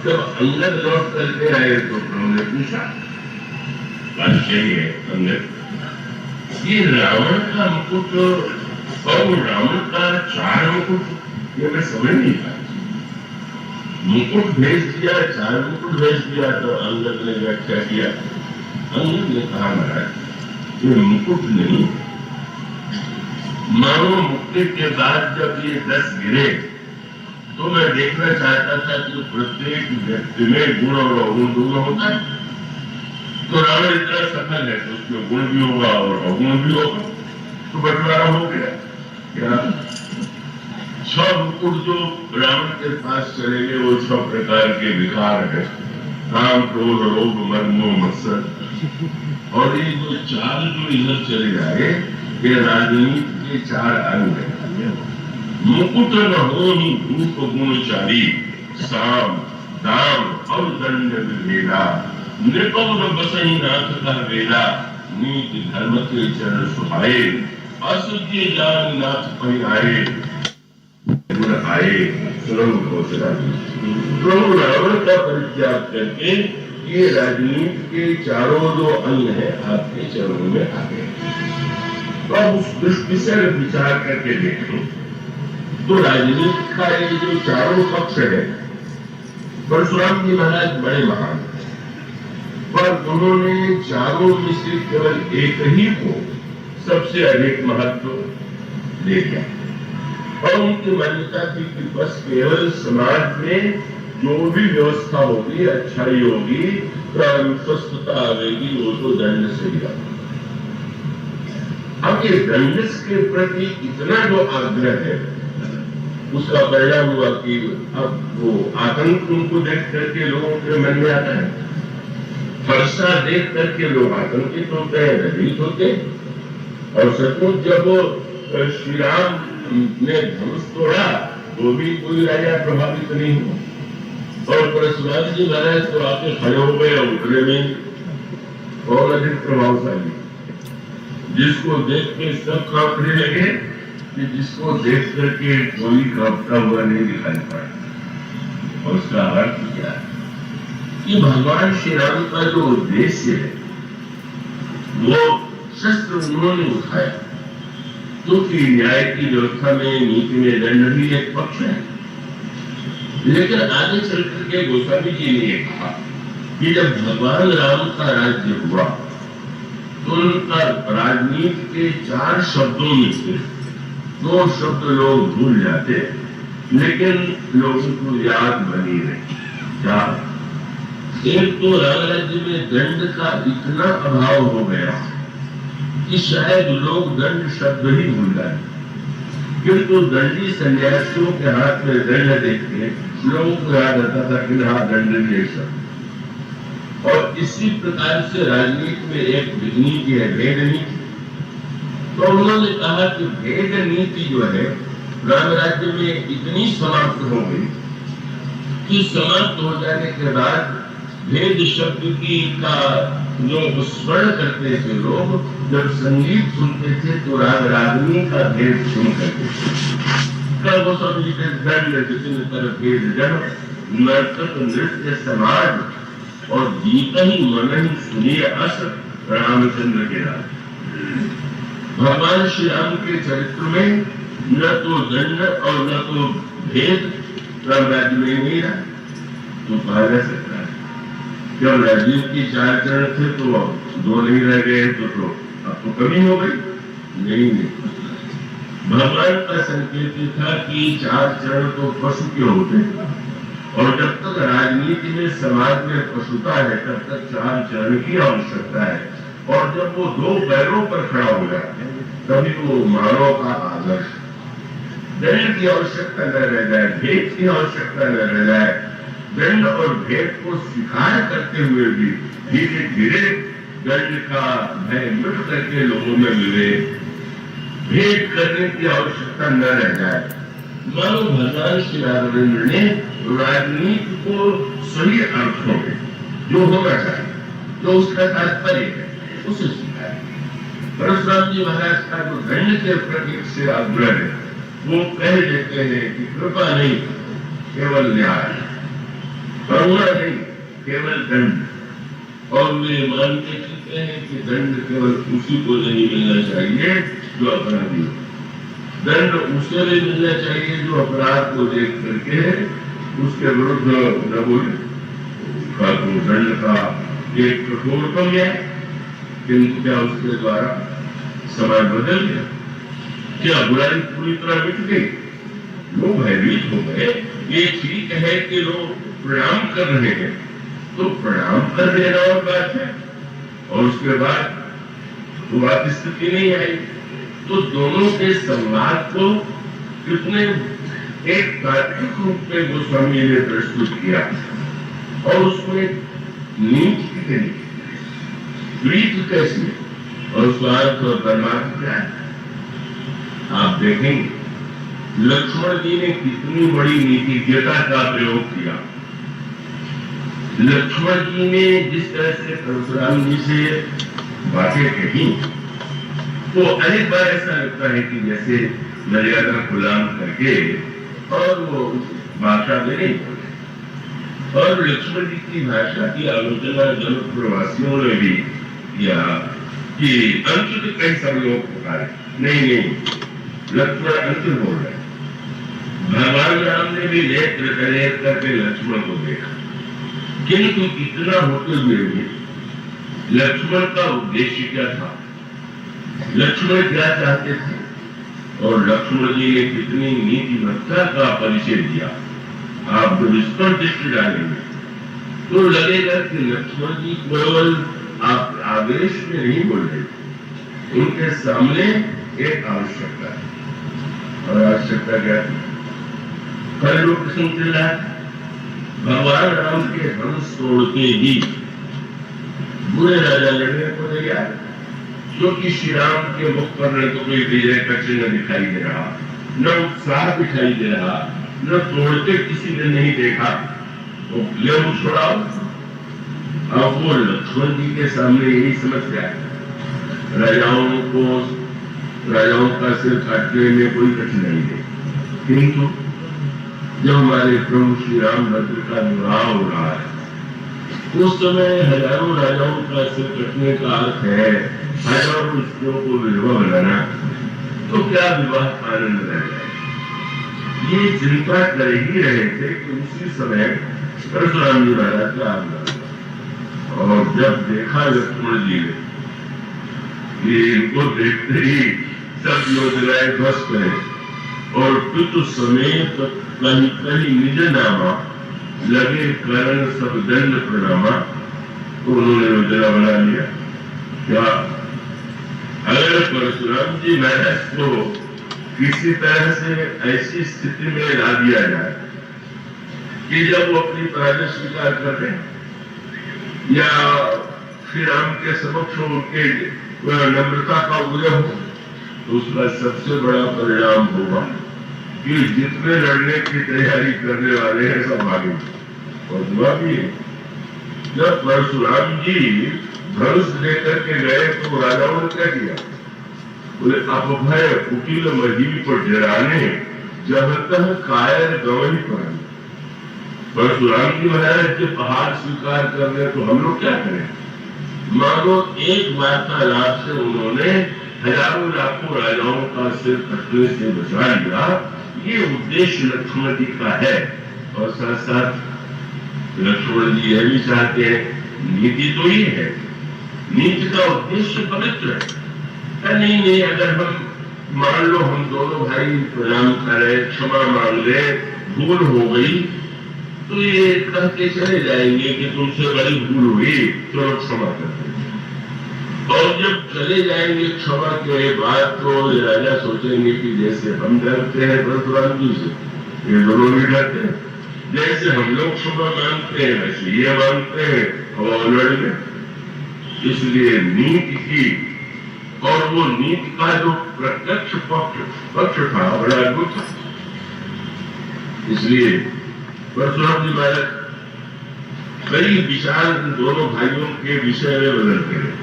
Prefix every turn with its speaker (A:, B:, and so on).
A: जब अंगद लौट करके आए तो प्रभु ने पूछा, बात यही है अंगद, ये रावण का मुकुट और रावण का 4 मुकुट, ये मैं समझ नहीं पाया। मुकुट भेज दिया, 4 मुकुट भेज दिया, तो अंगद ने व्याख्या किया। अंगद ने कहा, महाराज ये मुकुट नहीं, मानो मुक्ति के बाद जब ये 10 गिरे तो मैं देखना चाहता था कि प्रत्येक व्यक्ति में गुण और अवगुण दोनों होता है। तो रावण इतना सफल है तो उसमें गुण भी होगा और अवगुण भी होगा, तो बंटवारा हो गया। क्या 6 मुकुट जो रावण के पास चले गए वो 6 प्रकार के विकार है, काम, क्रोध, लोभ, मद, मोह, मत्सर। और ये जो 4 जो इधर चले आए ये राजनीति के 4 अंग है। मुकुट न हो ही रूप गुणचारी, साम दाम और दंड विभेदा, नृपौर बसई नाथ का वेला, नीति धर्म के चरण सुहाए, असुद्य जान नाथ पहिराए, गुण आए सुरंग घोषणा। प्रभु रावण का परित्याग करके ये राजनीति के 4 जो अंग है आपके चरणों में आ गए। तो अब उस दृष्टि से विचार करके देखें तो राजनीति का ये जो 4 पक्ष है, परशुराम जी महाराज बड़े महान है, पर उन्होंने 4 में से केवल एक ही को सबसे अधिक महत्व दे दिया। और उनकी मान्यता थी कि बस केवल समाज में जो भी व्यवस्था होगी, अच्छाई होगी, स्वस्थता आएगी, वो तो दंड से ही आएगी। अब ये दंड के प्रति इतना जो आग्रह है, उसका परिणाम हुआ कि अब वो आतंक उनको देख करके लोगों के मन में आता है, वर्षा देख करके लोग आतंकित होते हैं, भयभीत होते हैं। और सचमुच जब श्री राम ने धनुष तोड़ा तो भी कोई राजा प्रभावित नहीं हुआ। और परशुराम जी महाराज तो आके खड़े हो गए, उठने में और अधिक प्रभावशाली, जिसको देख के सब कांपने लगे कि जिसको देख करके कोई कांपता हुआ नहीं दिखाई पड़ा। और उसका अर्थ क्या है कि भगवान श्री राम का जो उद्देश्य है वो शस्त्र उन्होंने उठाया, क्योंकि न्याय की व्यवस्था में, नीति में दंड भी एक पक्ष है। लेकिन आगे चल करके गोस्वामी जी ने कहा कि जब भगवान राम का राज्य हुआ तो उनका राजनीति के 4 शब्दों में से 2 शब्द लोग भूल जाते, लेकिन लोगों को याद बनी रही। क्या? एक तो राम राज्य में दंड का इतना अभाव हो गया कि शायद लोग दंड शब्द ही भूल जाए, किंतु दंडी सन्यासियों के हाथ में दंड देखते लोगों को याद आता था कि हाँ दंड भी शब्द। और इसी प्रकार से राजनीति में एक नीति है, भेद नीति। तो उन्होंने कहा कि भेद नीति जो है राम राज्य में इतनी समाप्त हो गई कि समाप्त हो जाने के बाद भेद शब्द की का जो स्मरण करते थे लोग, जब संगीत सुनते थे तो राग रागनी का भेद सुन करते थे। वो सब दंड जितने तरह भेद जन नर्तक नृत्य समाज और गीत ही मन ही सुनिए अस रामचंद्र के राज। भगवान श्री राम के चरित्र में न तो दंड और न तो भेद राम राज्य में नहीं रहा, तो कहा जा सकता है जब राजीव की 4 चरण थे तो 2 नहीं रह गए, तो अब तो कमी हो गई। नहीं, भगवान का संकेत था कि 4 चरण तो पशु के होते, और जब तक राजनीति में समाज में पशुता है तब तक 4 चरण की आवश्यकता है। और जब वो 2 पैरों पर खड़ा हो जाए तभी वो मानव का आदर्श। दंड की आवश्यकता न रह जाए, भेद की आवश्यकता न रह जाए। दंड और भेद को स्वीकार करते हुए भी धीरे धीरे दंड का भय मिट करके लोगों में मिले, भेद करने की आवश्यकता न रह जाए। मानो भगवान श्री राघवेंद्र ने राजनीति को सही अर्थों में जो होना चाहिए, जो उसका तात्पर्य है, उसे सिखाया। परशुराम जी महाराज का जो दंड के प्रति से आग्रह है वो कह देते हैं कि कृपा नहीं केवल न्याय। करुणा केवल दंड, और वे मान के चलते हैं कि दंड केवल उसी को नहीं मिलना चाहिए जो अपराधी हो, दंड उसे भी मिलना चाहिए जो अपराध को देख करके उसके विरुद्ध न बोले। तो दंड का एक कठोरतम है, किंतु क्या उसके द्वारा समाज बदल गया? क्या बुराई पूरी तरह मिट गई? लोग भयभीत हो गए। ये ठीक है कि लोग प्रणाम कर रहे हैं, तो प्रणाम कर देना और बात है, और उसके बाद वो बात स्थिति नहीं आई। तो दोनों के संवाद को कितने एक तार्किक रूप में गोस्वामी ने प्रस्तुत किया, और उसमें नीति कितनी, प्रीति कैसी, और स्वार्थ और परमार्थ क्या है। आप देखेंगे लक्ष्मण जी ने कितनी बड़ी नीतिज्ञता का प्रयोग किया। लक्ष्मण जी ने जिस तरह से परशुराम जी से बातें कही, तो अनेक बार ऐसा लगता है कि जैसे मर्यादा गुलाम करके और वो भाषा में नहीं बोले। और लक्ष्मण जी की भाषा की आलोचना जनक प्रवासियों ने भी किया कि अंत कई सब लोग पुकारे, नहीं लक्ष्मण अंत बोल रहे। भगवान राम ने भी नेत्र करके लक्ष्मण को देखा, किंतु इतना होते हुए भी लक्ष्मण का उद्देश्य क्या था, लक्ष्मण क्या चाहते थे, और लक्ष्मण जी ने कितनी नीतिमत्ता का परिचय दिया। आप जब इस पर दृष्टि डालेंगे तो लगेगा कि लक्ष्मण जी केवल आप आवेश में नहीं बोल रहे, उनके सामने एक आवश्यकता है, और आवश्यकता क्या थी? कल लोग प्रश्न चल रहा है, भगवान राम के धनुष तोड़ के ही बुरे राजा लड़ने को तैयार, क्योंकि श्री राम के मुख पर न तो कोई विजय का चिन्ह दिखाई दे रहा, न उत्साह दिखाई दे रहा, न तोड़ते किसी ने नहीं देखा, तो ले छुड़ाओ। अब वो लक्ष्मण जी के सामने यही समस्या है। राजाओं का सिर काटने में कोई कठिनाई नहीं, किंतु जब हमारे प्रभु श्री रामभद्र का विवाह हो रहा है, उस समय हजारों राजाओं का सिर कटने का अर्थ है हजारों स्त्रियों को विधवा बनाना, तो क्या विवाह आनंद रह जाए। ये चिंता कर ही रहे थे कि उसी समय परशुराम जी महाराज का आगमन, और जब देखा लक्ष्मण जी ने कि इनको देखते ही सब योजनाएं ध्वस्त है, और पितु समेत कहीं कहीं निज नामा लगे करण सब दंड प्रणामा, तो उन्होंने योजना बना लिया। क्या अगर परशुराम जी महाराज को किसी तरह से ऐसी स्थिति में ला दिया जाए कि जब वो अपनी पराजय स्वीकार कर रहे, या श्री राम के समक्ष उनके नम्रता का उदय हो, तो उसका सबसे बड़ा परिणाम होगा कि जितने लड़ने की तैयारी करने वाले हैं सब भागे। और हुआ भी है, जब परशुराम जी धनुष लेकर के गए तो राजाओं ने क्या किया, बोले अपभय कुटिल महील को डराने जहतः कायर गवही पानी। परशुराम जी महाराज के पहाड़ स्वीकार कर रहे, तो हम लोग क्या करें? मानो एक वार्तालाप से उन्होंने हजारों लाखों राजाओं का सिर कटने से बचा लिया। ये उद्देश्य लक्ष्मण जी का है, और साथ साथ लक्ष्मण जी यह भी चाहते हैं, नीति तो ही है, नीति का उद्देश्य पवित्र है। नहीं, अगर हम मान लो हम दोनों भाई प्रणाम करें, क्षमा मांग ले, भूल हो गई, तो ये कहते चले जाएंगे कि तुमसे बड़ी भूल हुई, चलो क्षमा करते। और जब चले जाएंगे क्षमा के बाद, तो राजा सोचेंगे कि जैसे हम डरते हैं परशुराम जी से, ये दोनों भी डरते हैं, जैसे हम लोग क्षमा मांगते हैं वैसे ये मांगते हैं, और लड़ गए। इसलिए नीति की, और वो नीति का जो प्रत्यक्ष पक्ष था बड़ा अद्भुत था। इसलिए परशुराम जी महाराज कई विचार दोनों भाइयों के विषय में बदलते हैं।